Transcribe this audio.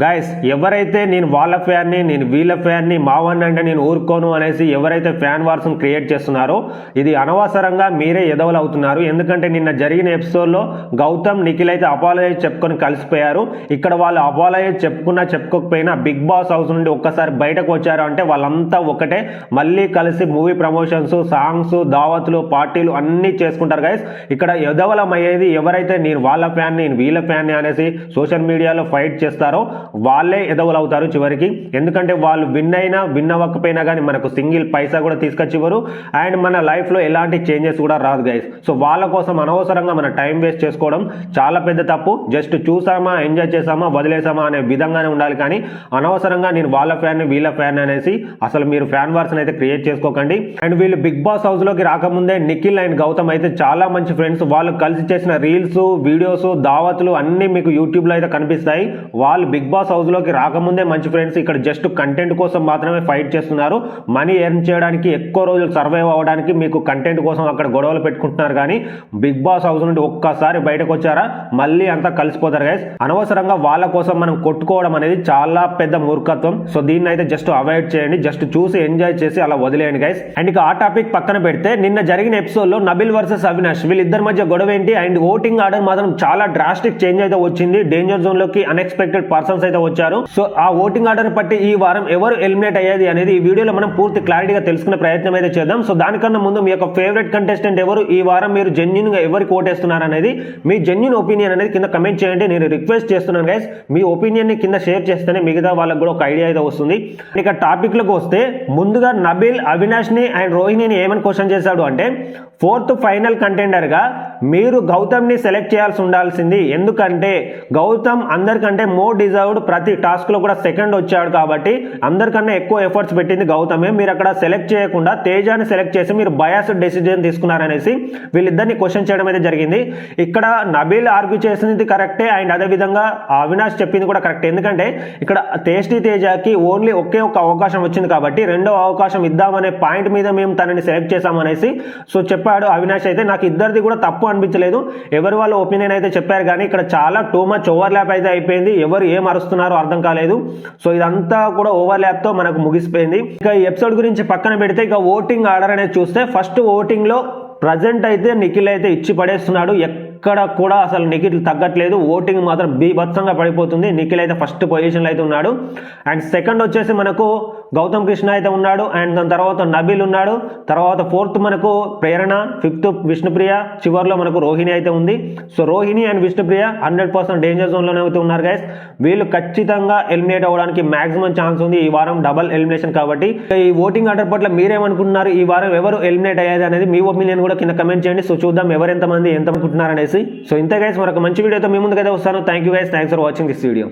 Guys ఎవరైతే నేను వాళ్ళ ఫ్యాన్ని నేను వీళ్ళ ఫ్యాన్ని మావన్ అంటే నేను ఊరుకోను అనేసి ఎవరైతే ఫ్యాన్ వార్స్ క్రియేట్ చేస్తున్నారో ఇది అనవసరంగా మీరే ఎదవలు అవుతున్నారు. ఎందుకంటే నిన్న జరిగిన ఎపిసోడ్లో గౌతమ్ నిఖిల్ అయితే అపాలజైజ్ చెప్పుకొని కలిసిపోయారు. ఇక్కడ వాళ్ళు అపాలజైజ్ చెప్పుకున్నా చెప్పుకోకపోయినా బిగ్ బాస్ హౌస్ నుండి ఒక్కసారి బయటకు వచ్చారు అంటే వాళ్ళంతా ఒకటే, మళ్ళీ కలిసి మూవీ ప్రమోషన్స్, సాంగ్స్, దావత్లు, పార్టీలు అన్నీ చేసుకుంటారు. గైస్ ఇక్కడ ఎదవలం అయ్యేది ఎవరైతే నేను వాళ్ళ ఫ్యాన్ని నేను వీళ్ళ ఫ్యాన్ని అనేసి సోషల్ మీడియాలో ఫైట్ చేస్తారో వాళ్ళే ఎదవలు అవుతారు చివరికి. ఎందుకంటే వాళ్ళు విన్ అవ్వకపోయినా కానీ మనకు సింగిల్ పైసా కూడా తీసుకొచ్చివ్వరు అండ్ మన లైఫ్లో ఎలాంటి చేంజెస్ కూడా రాదు గైస్. సో వాళ్ళ కోసం అనవసరంగా మన టైం వేస్ట్ చేసుకోవడం చాలా పెద్ద తప్పు. జస్ట్ చూసామా, ఎంజాయ్ చేసామా, వదిలేసామా అనే విధంగానే ఉండాలి. కానీ అనవసరంగా నేను వాళ్ళ ఫ్యాన్ వీళ్ళ ఫ్యాన్ అనేసి అసలు మీరు ఫ్యాన్ వార్స్ అయితే క్రియేట్ చేసుకోకండి. అండ్ వీళ్ళు బిగ్ బాస్ హౌస్ లోకి రాకముందే నిఖిల్ అండ్ గౌతమ్ అయితే చాలా మంచి ఫ్రెండ్స్. వాళ్ళు కలిసి చేసిన రీల్స్, వీడియోస్, దావత్లు అన్ని మీకు యూట్యూబ్ లో అయితే కనిపిస్తాయి. వాళ్ళు బిగ్ బాస్ హౌస్ లోకి రాకముందే మంచి ఫ్రెండ్స్. ఇక్కడ జస్ట్ కంటెంట్ కోసం మాత్రమే ఫైట్ చేస్తున్నారు. మనీ ఎర్న్ చేయడానికి, ఎక్కువ రోజులు సర్వైవ్ అవ్వడానికి మీకు కంటెంట్ కోసం అక్కడ గొడవలు పెట్టుకుంటున్నారు. కానీ బిగ్ బాస్ హౌస్ నుండి ఒక్కసారి బయటకు వచ్చారా మళ్ళీ అంతా కలిసిపోతారు గైస్. అనవసరంగా వాళ్ళ కోసం మనం కొట్టుకోవడం అనేది చాలా పెద్ద మూర్ఖత్వం. సో దీన్ని అయితే జస్ట్ అవాయిడ్ చేయండి. జస్ట్ చూసి ఎంజాయ్ చేసి అలా వదిలేయండి గైస్. అండ్ ఇక ఆ టాపిక్ పక్కన పెడితే నిన్న జరిగిన ఎపిసోడ్ లో నబిల్ వర్సెస్ అవినాష్ వీళ్ళిద్దరి మధ్య గొడవ ఏంటి అండ్ ఓటింగ్ ఆర్డర్ మాత్రం చాలా డ్రాస్టిక్ చేంజ్ అయితే వచ్చింది. డేంజర్ జోన్ లోకి అన్ఎక్స్పెక్టెడ్ పర్సన్స్ అయితే వచ్చారు. సో ఆ ఓటింగ్ ఆర్డర్ బట్టి ఈ వారం ఎవరు ఎలిమినేట్ అయ్యేది అనేది ఈ వీడియోలో మనం పూర్తి క్లారిటీగా తెలుసుకునే ప్రయత్నం అయితే చేద్దాం. సో దానికన్నా ముందు మీ యొక్క ఫేవరెట్ కంటెస్టెంట్ ఎవరు, ఈ వారం మీరు జెన్యున్ గా ఎవరికి ఓటేస్తున్నారు అనేది మీ జెన్యున్ ఒపీనియన్ అనేది కింద కమెంట్ చేయండి. నేను రిక్వెస్ట్ చేస్తున్నాను గైస్, మీ ఒపీనియన్ ని కింద షేర్ చేస్తేనే మిగతా వాళ్ళకి కూడా ఒక ఐడియా అయితే వస్తుంది. ఇక టాపిక్ లకు వస్తే ముందుగా నబిల్ అవినాష్ ని అండ్ రోహిణిని ఏమని క్వశ్చన్ చేశాడు అంటే, ఫోర్త్ ఫైనల్ కంటెండర్ గా మీరు గౌతమ్ ని సెలెక్ట్ చేయాల్సి ఉండాల్సింది. ఎందుకంటే గౌతమ్ అందరికంటే మోర్ డిజర్వ్డ్, ప్రతి టాస్క్ లో కూడా సెకండ్ వచ్చాడు కాబట్టి అందరికన్నా ఎక్కువ ఎఫర్ట్స్ పెట్టింది గౌతమే. మీరు అక్కడ సెలెక్ట్ చేయకుండా తేజాని సెలెక్ట్ చేసి మీరు బయాస్డ్ డెసిజన్ తీసుకున్నారనేసి వీళ్ళిద్దరిని క్వశ్చన్ చేయడం అయితే జరిగింది. ఇక్కడ నబిల్ ఆర్గ్యూ చేసింది కరెక్టే అండ్ అదే విధంగా అవినాష్ చెప్పింది కూడా కరెక్ట్. ఎందుకంటే ఇక్కడ టేస్టీ తేజాకి ఓన్లీ ఒకే ఒక అవకాశం వచ్చింది కాబట్టి రెండో అవకాశం ఇద్దామనే పాయింట్ మీద మేము తనని సెలెక్ట్ చేశామనేసి సో చెప్పాడు అవినాష్. అయితే నాకు ఇద్దరిది కూడా తప్పు అనిపించలేదు. ఎవరి వాళ్ళ ఒపీనియన్ అయితే చెప్పారు కానీ ఇక్కడ చాలా టూ మచ్ ఓవర్ ల్యాప్ అయితే అయిపోయింది. ఎవరు ఏం అరుస్తున్నారో అర్థం కాలేదు. సో ఇదంతా కూడా ఓవర్ ల్యాప్ తో మనకు ముగిసిపోయింది. ఇక ఈ ఎపిసోడ్ గురించి పక్కన పెడితే ఇక ఓటింగ్ ఆర్డర్ అనేది చూస్తే ఫస్ట్ ఓటింగ్ లో ప్రజెంట్ అయితే నిఖిల్ అయితే ఇచ్చి పడేస్తున్నాడు. ఎక్కడ కూడా అసలు నిఖిల్ తగ్గట్లేదు. ఓటింగ్ మాత్రం బీభత్సంగా పడిపోతుంది. నిఖిల్ అయితే ఫస్ట్ పొజిషన్లో అయితే ఉన్నాడు అండ్ సెకండ్ వచ్చేసి మనకు గౌతమ్ కృష్ణ అయితే ఉన్నాడు అండ్ దాని తర్వాత నబిల్ ఉన్నాడు. తర్వాత ఫోర్త్ మనకు ప్రేరణ, ఫిఫ్త్ విష్ణుప్రియ, చివరిలో మనకు రోహిణి అయితే ఉంది. So Rohini and Vishnupriya 100% danger zone లోనే అయితే ఉన్నారు గైస్. వీళ్ళు ఖచ్చితంగా ఎలిమినేట్ అవ్వడానికి మాక్సిమం ఛాన్స్ ఉంది ఈ వారం డబల్ ఎలిమినేషన్ కాబట్టి. ఈ ఓటింగ్ ఆర్డర్ పట్ల మీరేమనుకుంటున్నారు, ఈ వారం ఎవరు ఎలిమినేట్ అయ్యేది అనేది మీ ఒపీనియన్ కూడా కింద కమెంట్ చేయండి. సో చూద్దాం ఎవరెంతమంది ఎంత అనుకుంటున్నారు అనేసి. సో ఇంతే గైస్, మరొక మంచి వీడియోతో మీ ముందుకైతే వస్తాను. Thank you guys, thanks for watching this video.